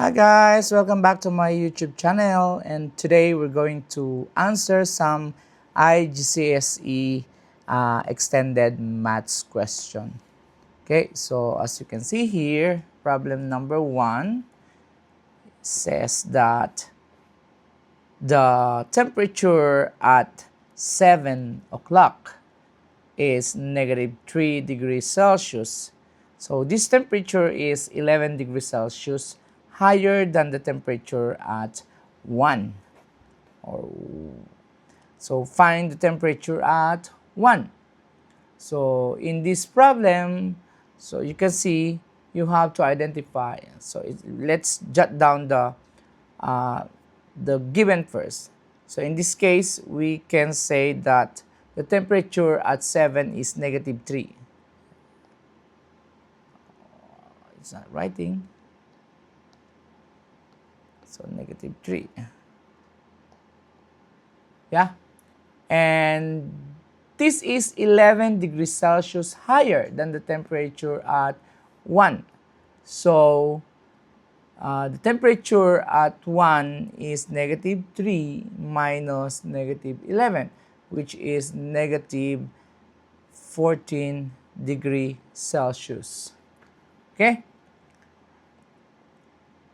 Hi guys, welcome back to my YouTube channel, and today we're going to answer some IGCSE extended maths question. Okay, so as you can see here, problem number 1 says that the temperature at 7 o'clock is negative 3 degrees Celsius. So this temperature is 11 degrees Celsius higher than the temperature at 1. So find the temperature at 1. So in this problem, so you can see you have to identify. So let's jot down the given first. So in this case, we can say that the temperature at 7 is negative 3. It's not writing. So negative 3. Yeah. And this is 11 degrees Celsius higher than the temperature at 1. So the temperature at 1 is negative 3 minus negative 11, which is negative 14 degrees Celsius. Okay?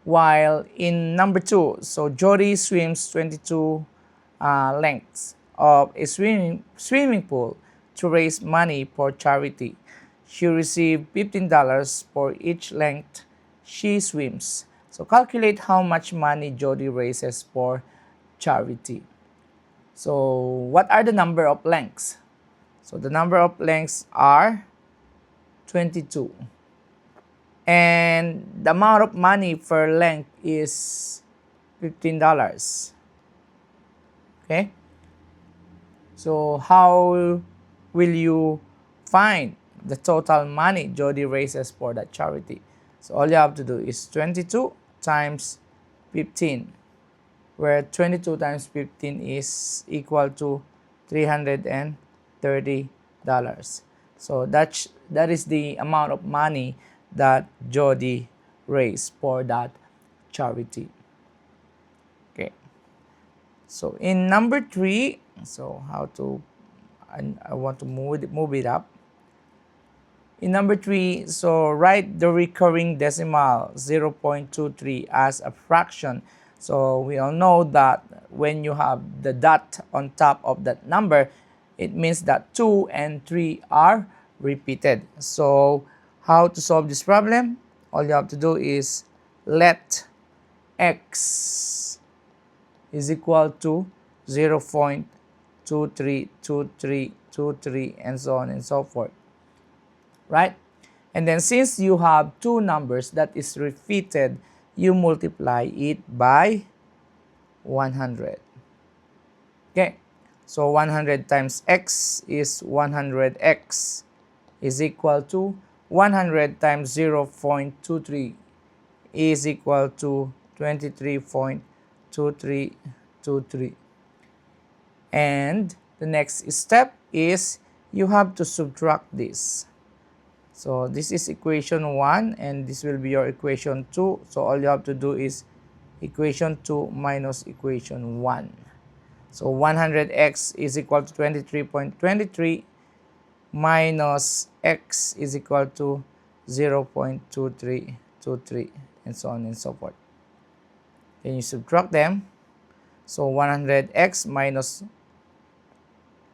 While in number 2, so Jody swims 22 lengths of a swimming pool to raise money for charity. She received $15 for each length she swims. So calculate how much money Jody raises for charity. So what are the number of lengths? So the number of lengths are 22. And the amount of money per length is $15. Okay? So how will you find the total money Jody raises for that charity? So all you have to do is 22 times 15, where 22 times 15 is equal to $330. So that is the amount of money that Jody raised for that charity. Okay. So in number 3, so I want to move it up. In number 3, so write the recurring decimal 0.23 as a fraction. So we all know that when you have the dot on top of that number, it means that 2 and 3 are repeated. So how to solve this problem? All you have to do is let x is equal to 0.232323 and so on and so forth. Right? And then since you have two numbers that is repeated, you multiply it by 100. Okay? So 100 times x is 100x is equal to 100 times 0.23 is equal to 23.2323. And the next step is you have to subtract this. So this is equation 1 and this will be your equation 2. So all you have to do is equation 2 minus equation 1. So 100x is equal to 23.23 minus x is equal to 0.2323 and so on and so forth. Then you subtract them. So 100x minus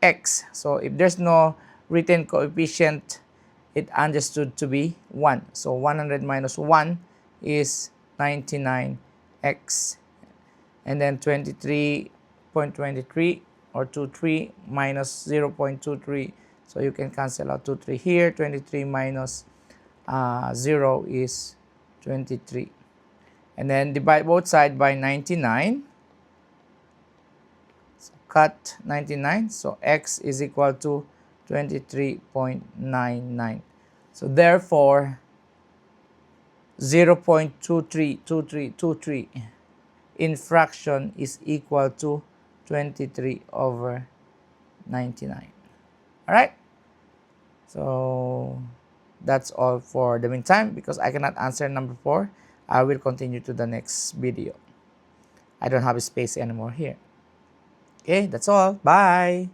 x. So if there's no written coefficient, it understood to be 1. So 100 minus 1 is 99x. And then 23.23 or 23 minus 0.23. So you can cancel out 23 here. 23 minus 0 is 23. And then divide both sides by 99. So cut 99. So x is equal to 23.99. So therefore 0.232323 in fraction is equal to 23 over 99. Alright? So that's all for the meantime because I cannot answer number 4. I will continue to the next video. I don't have space anymore here. Okay, that's all. Bye.